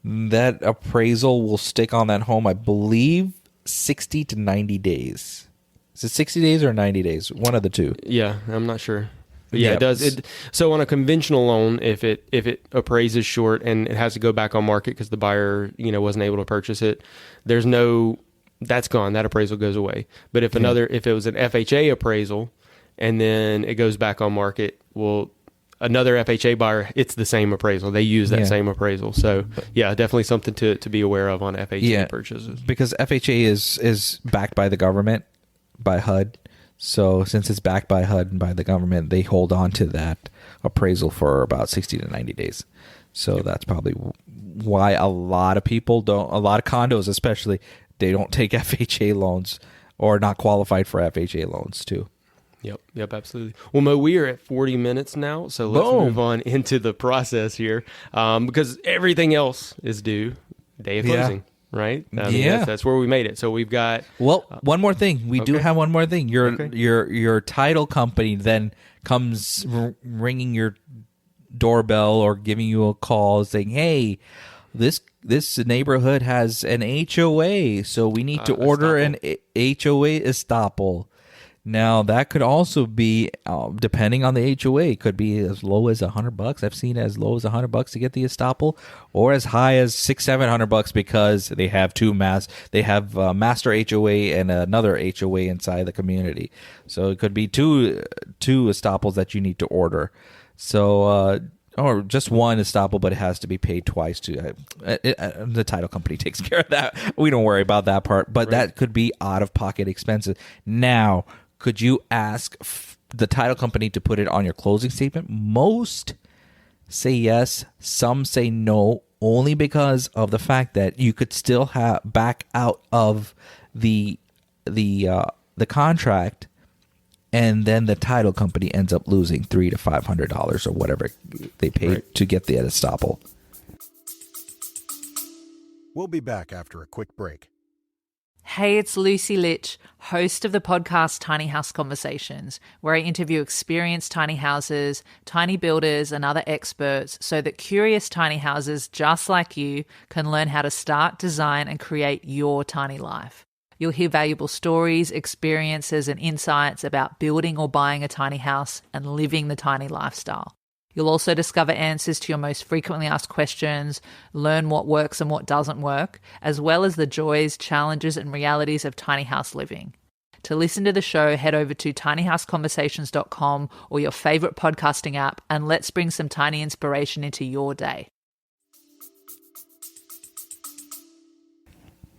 that appraisal will stick on that home, I believe, 60 to 90 days. Is it 60 days or 90 days? One of the two. Yeah, I'm not sure. But it does. So on a conventional loan, if it appraises short and it has to go back on market because the buyer, wasn't able to purchase it, that's gone. That appraisal goes away. But if it was an FHA appraisal and then it goes back on market, another FHA buyer, it's the same appraisal. They use that same appraisal. So, definitely something to be aware of on FHA purchases. Because FHA is backed by the government, by HUD. So, since it's backed by HUD and by the government, they hold on to that appraisal for about 60 to 90 days. So, that's probably why a lot of condos especially, they don't take FHA loans or not qualified for FHA loans too. Yep, absolutely. Well, Mo, we are at 40 minutes now, so let's move on into the process here, because everything else is due day of closing, right? That's where we made it. So we've got... Well, one more thing. We do have one more thing. Your title company then comes ringing your doorbell or giving you a call saying, hey, this neighborhood has an HOA, so we need to order an HOA estoppel. Now, that could also be, depending on the HOA, could be as low as $100. I've seen as low as $100 to get the estoppel, or as high as $600-700 because they have they have master HOA and another HOA inside the community. So it could be two estoppels that you need to order. So, or just one estoppel, but it has to be paid twice. The title company takes care of that. We don't worry about that part, but that could be out-of-pocket expenses. Now, could you ask the title company to put it on your closing statement? Most say yes. Some say no, only because of the fact that you could still back out of the contract, and then the title company ends up losing $300 to $500 or whatever they paid to get the estoppel. We'll be back after a quick break. Hey, it's Lucy Litch, host of the podcast Tiny House Conversations, where I interview experienced tiny houses, tiny builders, and other experts so that curious tiny houses just like you can learn how to start, design, and create your tiny life. You'll hear valuable stories, experiences, and insights about building or buying a tiny house and living the tiny lifestyle. You'll also discover answers to your most frequently asked questions, learn what works and what doesn't work, as well as the joys, challenges, and realities of tiny house living. To listen to the show, head over to tinyhouseconversations.com or your favorite podcasting app, and let's bring some tiny inspiration into your day.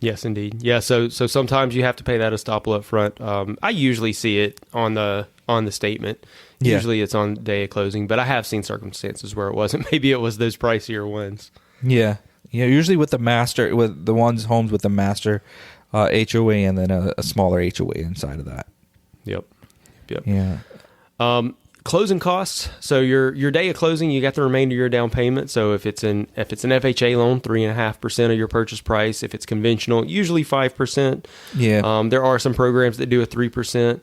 Yes, indeed. Yeah, so sometimes you have to pay that estoppel up front. I usually see it on the statement. Usually it's on the day of closing, but I have seen circumstances where it wasn't. Maybe it was those pricier ones. Yeah. Usually with the homes with the master HOA and then a smaller HOA inside of that. Yep. Yeah. Closing costs. So your day of closing, you got the remainder of your down payment. So if it's an FHA loan, 3.5% of your purchase price. If it's conventional, usually 5%. Yeah. There are some programs that do a 3%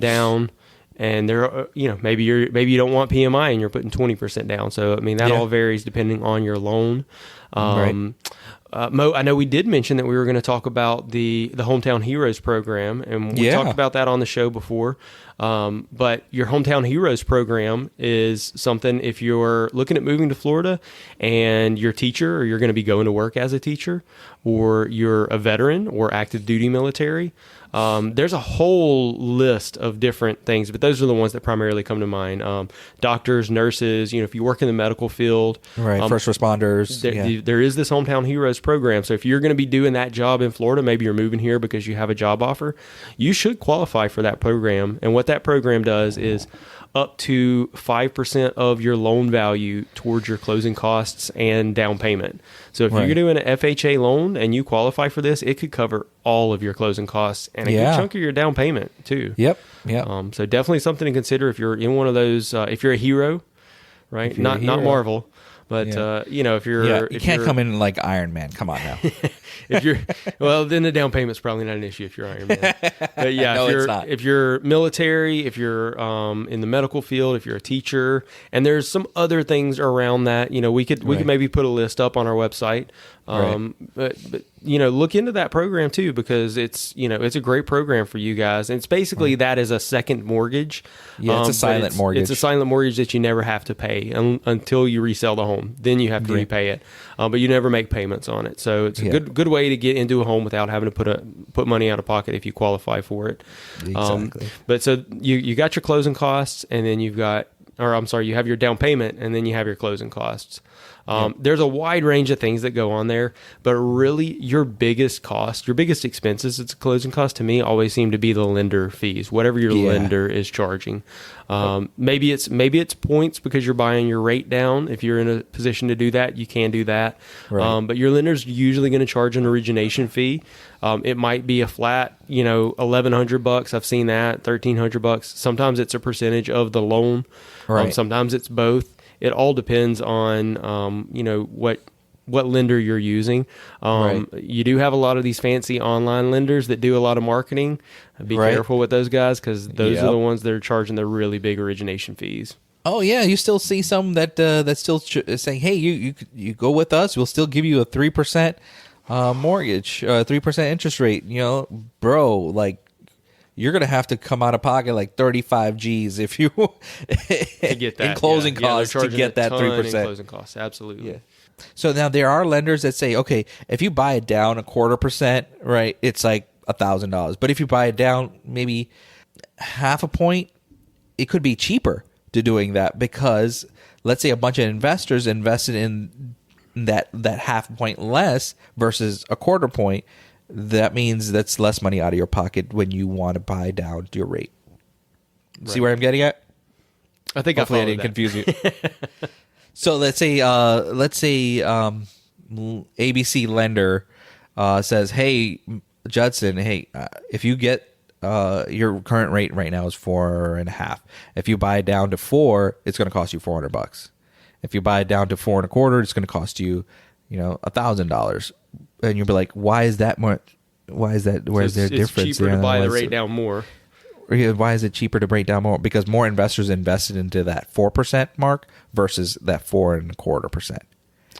down. And there are, maybe you don't want PMI and you're putting 20% down. So I mean that all varies depending on your loan. Mo, I know we did mention that we were going to talk about the Hometown Heroes program, and we talked about that on the show before. But your Hometown Heroes program is something, if you're looking at moving to Florida and you're a teacher, or you're going to be going to work as a teacher, or you're a veteran or active duty military, there's a whole list of different things, but those are the ones that primarily come to mind. Doctors, nurses, if you work in the medical field. Right, first responders. There is this Hometown Heroes program. So if you're going to be doing that job in Florida, maybe you're moving here because you have a job offer, you should qualify for that program. And what that program does is up to 5% of your loan value towards your closing costs and down payment. So if you're doing an FHA loan and you qualify for this, it could cover all of your closing costs and a good chunk of your down payment too. Yep. So definitely something to consider if you're in one of those, if you're a hero, right? Not Marvel. But if you're you can't come in like Iron Man. Come on now. Then the down payment's probably not an issue if you're Iron Man. But No, it's not. if you're military, if you're in the medical field, if you're a teacher, and there's some other things around that, we could maybe put a list up on our website. But look into that program too, because it's a great program for you guys. And it's basically that is a second mortgage. Yeah, it's a silent mortgage. It's a silent mortgage that you never have to pay until you resell the home. Then you have to repay it, but you never make payments on it. So it's a good way to get into a home without having to put money out of pocket if you qualify for it. Exactly. But so you got your closing costs, and then you have your down payment, and then you have your closing costs. There's a wide range of things that go on there, but really your biggest expenses, it's a closing cost to me, always seem to be the lender fees, whatever your lender is charging. Maybe it's points because you're buying your rate down. If you're in a position to do that, you can do that. Right. But your lender's usually going to charge an origination fee. It might be a flat, $1,100. I've seen that, $1,300. Sometimes it's a percentage of the loan. Right. Sometimes it's both. It all depends on, what lender you're using. You do have a lot of these fancy online lenders that do a lot of marketing. Be careful with those guys, because those are the ones that are charging the really big origination fees. Oh yeah, you still see some that still saying, "Hey, you go with us. We'll still give you a 3% mortgage, 3% interest rate." Bro, like, you're gonna have to come out of pocket like 35 G's if you to get that in closing costs to get that 3% closing costs. Absolutely. Yeah. So now there are lenders that say, okay, if you buy it down 0.25%, right, it's like $1,000. But if you buy it down maybe half a point, it could be cheaper to doing that, because let's say a bunch of investors invested in that half a point less versus a 0.25 point. That means that's less money out of your pocket when you want to buy down your rate. Right. See where I'm getting at? I think hopefully I didn't confuse you. So let's say ABC lender says, "Hey, Judson, if you get your current rate right now is 4.5. If you buy it down to 4, it's going to cost you $400. If you buy it down to 4.25, it's going to cost you, $1,000." And you'll be like, "Why is that more? Why is that? Where's there difference? It's cheaper to buy the rate down more." Why is it cheaper to break down more? Because more investors invested into that 4% mark versus that 4.25%.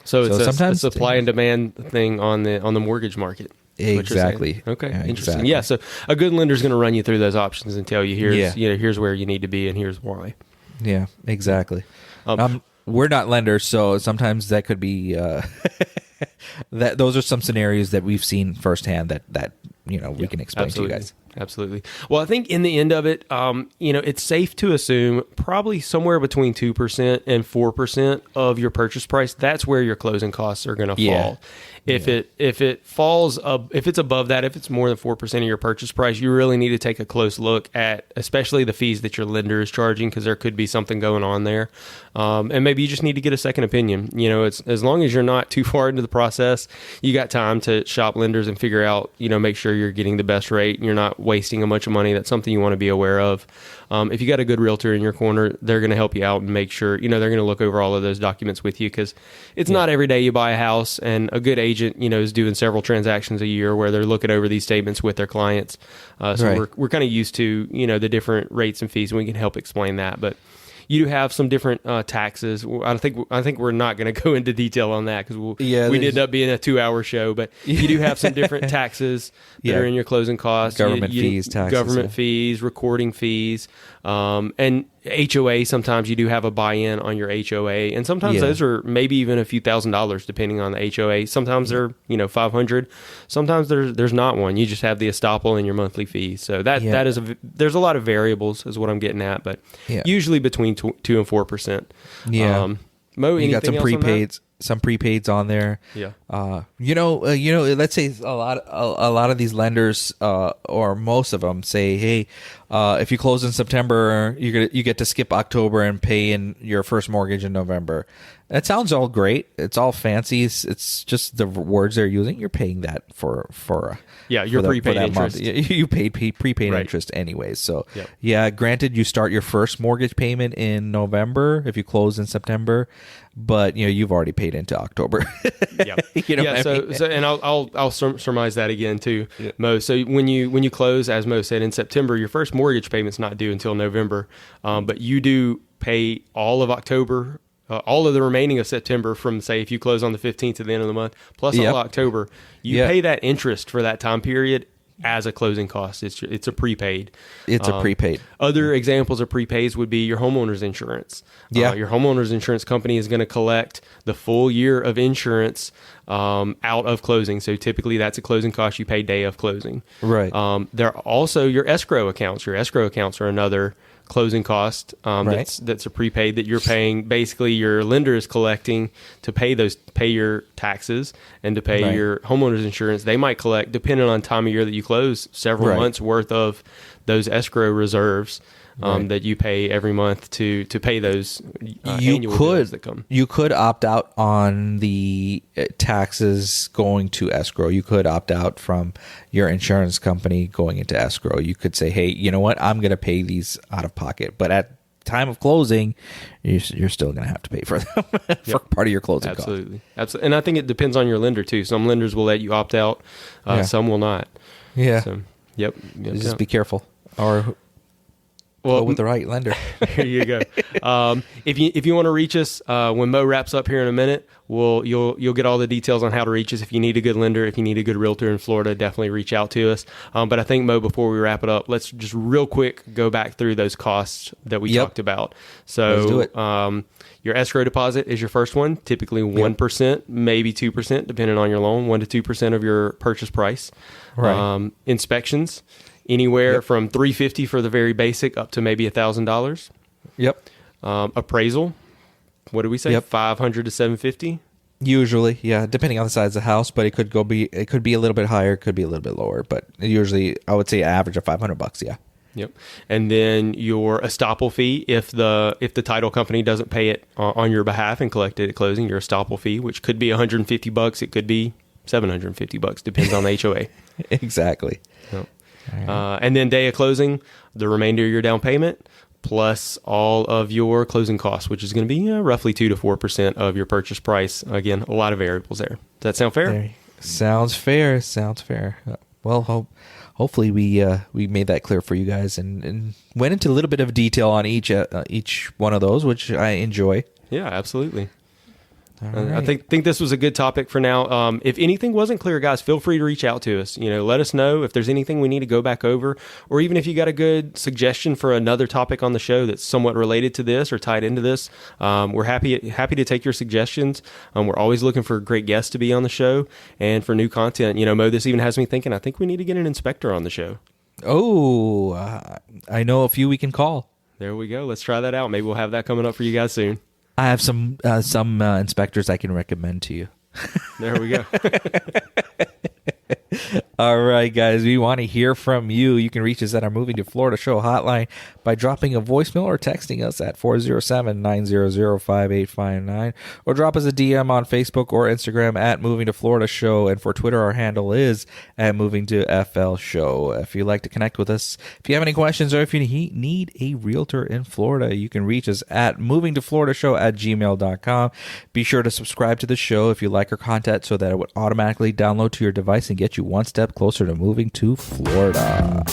So sometimes a supply and demand thing on the mortgage market. Exactly. Okay. Yeah, interesting. exactly. Yeah. So a good lender is going to run you through those options and tell you here's where you need to be and here's why. Yeah. Exactly. We're not lenders, so sometimes that could be that. Those are some scenarios that we've seen firsthand that we can explain to you guys. Absolutely. Well, I think in the end of it, it's safe to assume probably somewhere between 2% and 4% of your purchase price. That's where your closing costs are going to fall. If it falls up, if it's above that, if it's more than 4% of your purchase price, you really need to take a close look at, especially the fees that your lender is charging, because there could be something going on there. And maybe you just need to get a second opinion. It's as long as you're not too far into the process, you got time to shop lenders and figure out, make sure you're getting the best rate and you're not wasting a bunch of money. That's something you want to be aware of. If you got a good realtor in your corner, they're going to help you out and make sure, they're going to look over all of those documents with you, because it's not every day you buy a house, and a good agent, is doing several transactions a year where they're looking over these statements with their clients. So we're kind of used to, the different rates and fees, and we can help explain that. But you do have some different taxes. I think we're not going to go into detail on that, because we'd end up being a 2-hour show. But you do have some different taxes that are in your closing costs. Government fees, taxes. Fees, recording fees, and HOA. Sometimes you do have a buy-in on your HOA, and sometimes those are maybe even a few $1,000s depending on the HOA. Sometimes they're $500. Sometimes there's not one. You just have the estoppel and your monthly fees. So that is there's a lot of variables, is what I'm getting at, but usually between 2 and 4%. Yeah. Mo, you got some anything else on that? Some prepaids on there. Yeah. Let's say a lot of these lenders, or most of them, say, hey, if you close in September, you get to skip October and pay in your first mortgage in November. That sounds all great. It's all fancy. It's just the words they're using. You're paying that for your prepaid interest. You paid prepaid interest anyways. So granted, you start your first mortgage payment in November if you close in September, but you've already paid into October. And I'll surmise that again too, Mo. So when you close, as Mo said, in September, your first mortgage payment's not due until November, but you do pay all of October. All of the remaining of September from, say, if you close on the 15th to the end of the month, plus all October, you pay that interest for that time period as a closing cost. It's a prepaid. It's a prepaid. Other examples of prepaids would be your homeowner's insurance. Your homeowner's insurance company is going to collect the full year of insurance out of closing. So typically that's a closing cost you pay day of closing. Right. There are also your escrow accounts. Your escrow accounts are another closing cost that's a prepaid that you're paying. Basically, your lender is collecting to pay your taxes and to pay your homeowner's insurance. They might collect, depending on time of year that you close, several months worth of those escrow reserves that you pay every month to pay those annual bills that come. You could opt out on the taxes going to escrow. You could opt out from your insurance company going into escrow. You could say, hey, you know what? I'm going to pay these out of pocket. But at time of closing, you're still going to have to pay for them for part of your closing cost. Absolutely. And I think it depends on your lender too. Some lenders will let you opt out. Some will not. Yeah. So, just be careful. Or go with the right lender. There you go. If you want to reach us, when Mo wraps up here in a minute, you'll get all the details on how to reach us. If you need a good lender, if you need a good realtor in Florida, definitely reach out to us. But I think, Mo, before we wrap it up, let's just real quick go back through those costs that we talked about. So let's do it. Your escrow deposit is your first one, typically 1%, maybe 2%, depending on your loan, 1 to 2% of your purchase price. Right. Inspections. Anywhere from $350 for the very basic up to maybe $1,000. Yep. Appraisal. What do we say? $500 to $750. Usually, depending on the size of the house, but it could be a little bit higher, it could be a little bit lower, but usually I would say average of $500. Yeah. Yep. And then your estoppel fee, if the title company doesn't pay it on your behalf and collect it at closing, your estoppel fee, which could be $150, it could be $750, depends on the HOA. Exactly. Yep. And then day of closing, the remainder of your down payment plus all of your closing costs, which is going to be roughly 2 to 4% of your purchase price. Again, a lot of variables there. Does that sound fair? Sounds fair. Well, hopefully we made that clear for you guys and went into a little bit of detail on each one of those, which I enjoy. Yeah, absolutely. Right. I think this was a good topic for now. If anything wasn't clear, guys, feel free to reach out to us. Let us know if there's anything we need to go back over, or even if you got a good suggestion for another topic on the show that's somewhat related to this or tied into this. We're happy to take your suggestions. We're always looking for great guests to be on the show and for new content. Mo, this even has me thinking, I think we need to get an inspector on the show. Oh, I know a few we can call. There we go. Let's try that out. Maybe we'll have that coming up for you guys soon. I have some inspectors I can recommend to you. There we go. All right, guys, we want to hear from you. You can reach us at our Moving to Florida show hotline by dropping a voicemail or texting us at 407-900-5859, or drop us a DM on Facebook or Instagram at Moving to Florida Show. And for Twitter, our handle is at Moving to FL Show. If you'd like to connect with us, if you have any questions, or if you need a realtor in Florida, you can reach us at movingtofloridashow@gmail.com. Be sure to subscribe to the show if you like our content so that it would automatically download to your device and get you one step closer to moving to Florida.